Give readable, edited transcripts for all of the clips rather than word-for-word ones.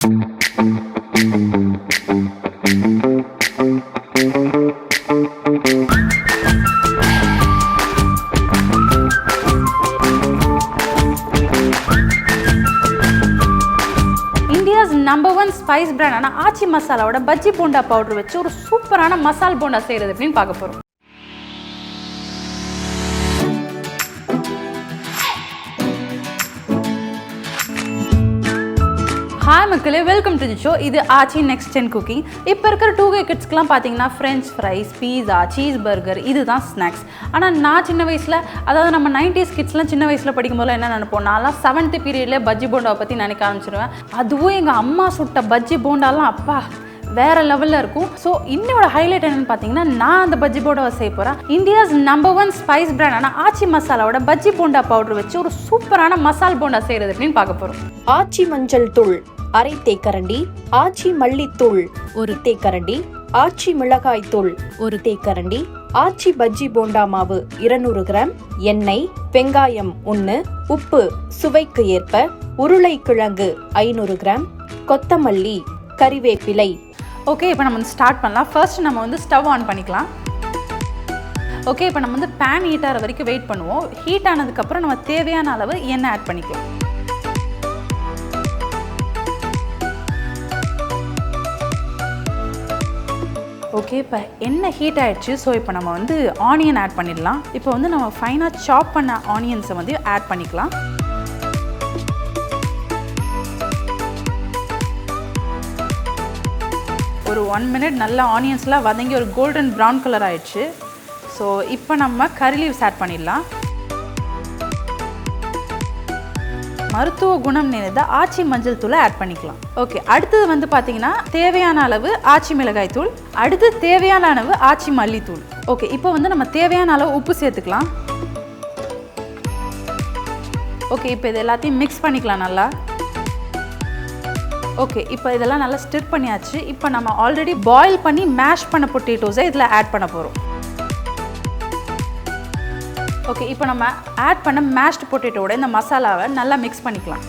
Number 1 spice பிராண்டான ஆச்சி மசாலாவோட bajji bonda powder வச்சு ஒரு சூப்பரான மசால் போண்டா செய்கிறது அப்படின்னு பார்க்க போகிறோம். ஹாய் மக்களே, வெல்கம் டு தி ஷோ. இது ஆச்சி நெக்ஸ்ட் 10 குக்கிங். இப்போ இருக்கிற 2K கிட்ஸ்க்குலாம் பார்த்தீங்கன்னா ஃப்ரெஞ்ச் ஃப்ரைஸ், பீஸா, சீஸ் பர்கர் இதுதான் ஸ்நாக்ஸ். ஆனால் நான் சின்ன வயசில், அதாவது நம்ம 90s கிட்ஸ்லாம் சின்ன வயசில் படிக்கும்போது என்ன நினைப்போம், நான்லாம் 7th பீரியட்லேயே பஜ்ஜி போண்டாவை பற்றி நினைக்க ஆரம்பிச்சிருவேன். அதுவும் எங்கள் அம்மா சுட்ட பஜ்ஜி போண்டாலாம் அப்பா வேறு லெவலில் இருக்கும். ஸோ இன்னோட ஹைலைட் என்னென்னு பார்த்தீங்கன்னா, நான் அந்த பஜ்ஜி போண்டாவை செய்ய போகிறேன். இந்தியாஸ் நம்பர் 1 ஸ்பைஸ் பிராண்டான ஆச்சி மசாலாவோட பஜ்ஜி போண்டா பவுடர் வச்சு ஒரு சூப்பரான மசால் போண்டா செய்கிறது அப்படின்னு பார்க்க போகிறோம். ஆச்சி மஞ்சள் தூள் அரை தேக்கரண்டி, ஆச்சி மல்லித்தூள் 1 தேக்கரண்டி, ஆச்சி மிளகாய் தூள் 1 தேக்கரண்டி, ஆச்சி பஜ்ஜி போண்டா மாவு 200 கிராம், எண்ணெய், வெங்காயம் 1, உப்பு சுவைக்கு ஏற்ப, உருளைக்கிழங்கு 500 கிராம், கொத்தமல்லி, கறிவேப்பிலை. ஓகே, இப்போ நம்ம வந்து ஸ்டார்ட் பண்ணலாம். ஃபர்ஸ்ட் நம்ம வந்து ஸ்டவ் ஆன் பண்ணிக்கலாம். ஓகே, இப்போ நம்ம வந்து பேன் ஹீட் ஆகிற வரைக்கும் வெயிட் பண்ணுவோம். ஹீட் ஆனதுக்கப்புறம் நம்ம தேவையான அளவு எண்ணெய் ஆட் பண்ணிக்கலாம். ஓகே, இப்போ எண்ணெய் ஹீட் ஆகிடுச்சு. ஸோ இப்போ நம்ம வந்து ஆனியன் ஆட் பண்ணிடலாம். இப்போ வந்து நம்ம ஃபைனாக சாப் பண்ண ஆனியன்ஸை வந்து ஆட் பண்ணிக்கலாம். ஒரு 1 மினிட் நல்லா ஆனியன்ஸ்லாம் வதங்கி ஒரு கோல்டன் ப்ரௌன் கலர் ஆகிடுச்சு. ஸோ இப்போ நம்ம கறி லீவ்ஸ் ஆட் பண்ணிடலாம். மருத்துவ குணம் நிறைந்த ஆச்சி மஞ்சள் தூளை ஆட் பண்ணிக்கலாம். ஓகே, அடுத்தது வந்து பார்த்தீங்கன்னா தேவையான அளவு ஆச்சி மிளகாய் தூள், அடுத்து தேவையான அளவு ஆச்சி மல்லித்தூள். ஓகே, இப்போ வந்து நம்ம தேவையான அளவு உப்பு சேர்த்துக்கலாம். ஓகே, இப்போ இது எல்லாத்தையும் மிக்ஸ் பண்ணிக்கலாம் நல்லா. ஓகே, இப்போ இதெல்லாம் நல்லா ஸ்டிர் பண்ணியாச்சு. இப்போ நம்ம ஆல்ரெடி பாயில் பண்ணி மேஷ் பண்ண பொட்டேட்டோஸை இதில் ஆட் பண்ண போகிறோம். ஓகே, இப்போ நம்ம ஆட் பண்ண மேஷ்டு பொட்டேட்டோட இந்த மசாலாவை நல்லா மிக்ஸ் பண்ணிக்கலாம்.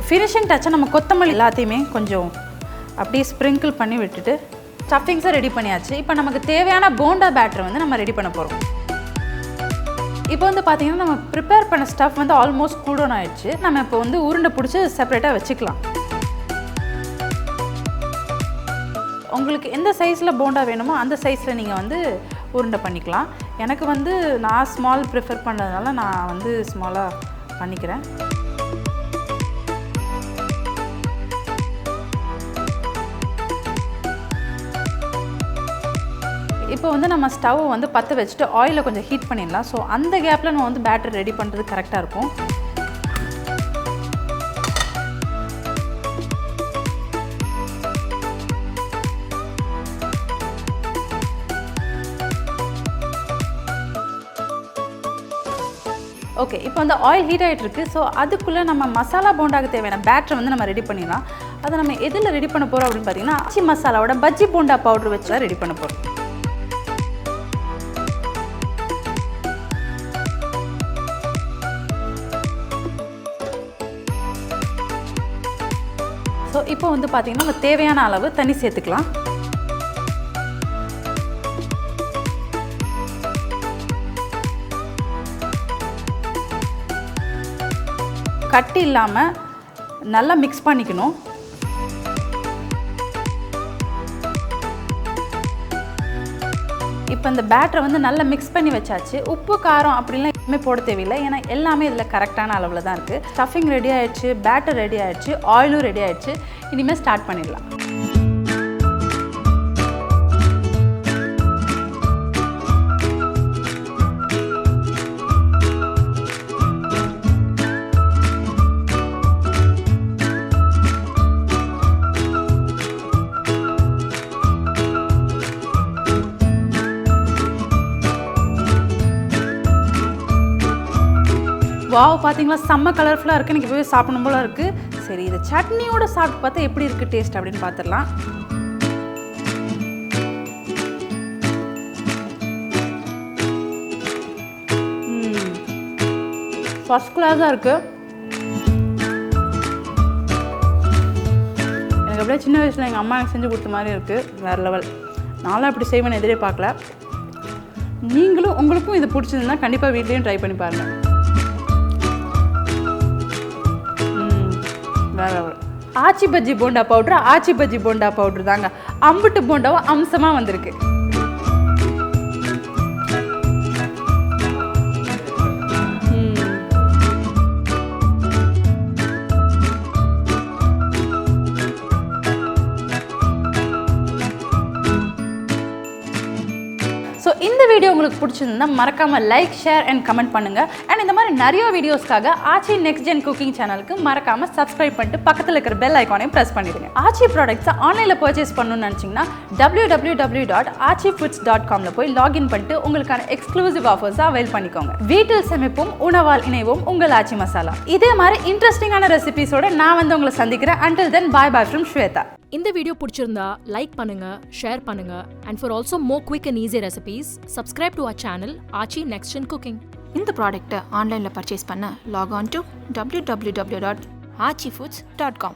ஃபினிஷிங் டச்சை நம்ம கொத்தமல்லி எல்லாத்தையுமே கொஞ்சம் அப்படியே ஸ்ப்ரிங்கிள் பண்ணி விட்டுட்டு ஸ்டஃபிங்ஸை ரெடி பண்ணியாச்சு. இப்போ நமக்கு தேவையான போண்டா பேட்டரை வந்து நம்ம ரெடி பண்ண போகிறோம். இப்போ வந்து பார்த்தீங்கன்னா நம்ம ப்ரிப்பேர் பண்ண ஸ்டஃப் வந்து ஆல்மோஸ்ட் கூல் டவுன் ஆகிடுச்சு. நம்ம இப்போ வந்து உருண்டை பிடிச்சி செப்பரேட்டாக வச்சுக்கலாம். உங்களுக்கு எந்த சைஸில் போண்டா வேணுமோ அந்த சைஸில் நீங்கள் வந்து உருண்டை பண்ணிக்கலாம். எனக்கு வந்து நான் ஸ்மால் ப்ரிஃபர் பண்ணுறதுனால நான் வந்து ஸ்மாலாக பண்ணிக்கிறேன். இப்போ வந்து நம்ம ஸ்டவ் வந்து பற்ற வச்சுட்டு ஆயிலை கொஞ்சம் ஹீட் பண்ணிடலாம். ஸோ அந்த கேப்பில் நம்ம வந்து பேட்டர் ரெடி பண்ணுறது கரெக்டாக இருக்கும். ஓகே, இப்போ வந்து ஆயில் ஹீட் ஆகிட்டு இருக்கு. ஸோ அதுக்குள்ளே நம்ம மசாலா போண்டாவுக்கு தேவையான பேட்டரை வந்து நம்ம ரெடி பண்ணிடலாம். அதை நம்ம எதில் ரெடி பண்ண போகிறோம் அப்படின்னு பார்த்தீங்கன்னா, ஆச்சி மசாலாவோட பஜ்ஜி போண்டா பவுடர் வச்சு தான் ரெடி பண்ண போகிறோம். ஸோ இப்போ வந்து பார்த்தீங்கன்னா நம்ம தேவையான அளவு தண்ணி சேர்த்துக்கலாம். கட்டி இல்லாமல் நல்லா மிக்ஸ் பண்ணிக்கணும். இப்போ இந்த பேட்டரை வந்து நல்லா மிக்ஸ் பண்ணி வச்சாச்சு. உப்பு காரம் அப்படிலாம் எதுவுமே போட தேவையில்லை, ஏன்னா எல்லாமே இதில் கரெக்டான அளவில் தான் இருக்குது. ஸ்டஃபிங் ரெடி ஆகிடுச்சு, பேட்டர் ரெடி ஆகிடுச்சு, ஆயிலும் ரெடி ஆகிடுச்சு. இனிமேல் ஸ்டார்ட் பண்ணிடலாம். வாவ், பார்த்தீங்களா செம்ம கலர்ஃபுல்லாக இருக்குது. எனக்கு போய் சாப்பிடணும் போல இருக்குது. சரி, இதை சட்னியோட சாப்பிட்டு பார்த்தா எப்படி இருக்குது டேஸ்ட் அப்படின்னு பார்த்துடலாம். ஃபர்ஸ்ட் கிளாஸாக இருக்குது. எனக்கு அப்படியே சின்ன வயசில் எங்கள் அம்மா எனக்கு செஞ்சு கொடுத்த மாதிரி இருக்குது. வேறு லெவல். நானும் அப்படி செய்வேன்னு எதிரே பார்க்கல. நீங்களும் உங்களுக்கும் இது பிடிச்சிருந்தா கண்டிப்பாக வீட்லேயும் ட்ரை பண்ணி பாருங்கள். வேறு லெவல். ஆச்சி பஜ்ஜி போண்டா பவுடர் ஆச்சி பஜ்ஜி போண்டா பவுடர் தாங்க. அம்புட்டு போண்டாவும் அம்சமாக வந்திருக்கு. ஸோ இந்த வீடியோ உங்களுக்கு பிடிச்சிருந்தா மறக்காமல் லைக், ஷேர் அண்ட் கமெண்ட் பண்ணுங்கள். அண்ட் இந்த மாதிரி நிறைய வீடியோஸ்க்காக ஆச்சி நெக்ஸ்ட் ஜென் குக்கிங் சேனலுக்கு மறக்காமல் சப்ஸ்கிரைப் பண்ணிட்டு பக்கத்தில் இருக்கிற பெல் ஐக்கானையும் ப்ரெஸ் பண்ணிடுங்க. ஆச்சி ப்ராடக்ட்ஸை ஆன்லைனில் பர்ச்சேஸ் பண்ணணும்னு நினச்சிங்கன்னா www.aachifoods.comல போய் லாகின் பண்ணிட்டு உங்களுக்கான எக்ஸ்க்ளூசிவ் ஆஃபர்ஸை அவைல் பண்ணிக்கோங்க. வீட்டில் சமைப்போம், உணவால் இணைவோம், உங்கள் ஆச்சி மசாலா. இதே மாதிரி இன்ட்ரெஸ்டிங்கான ரெசிபிஸோட நான் வந்து உங்களை சந்திக்கிறேன். until then bye bye from Shweta. இந்த வீடியோ பிடிச்சிருந்தா லைக் பண்ணுங்க, ஷேர் பண்ணுங்க. And for also more quick and easy recipes, subscribe to our channel Aachi Next Gen Cooking. இந்த ப்ராடக்ட்டை ஆன்லைனில் பர்ச்சேஸ் பண்ண லாக் ஆன் டு www.aachifoods.com.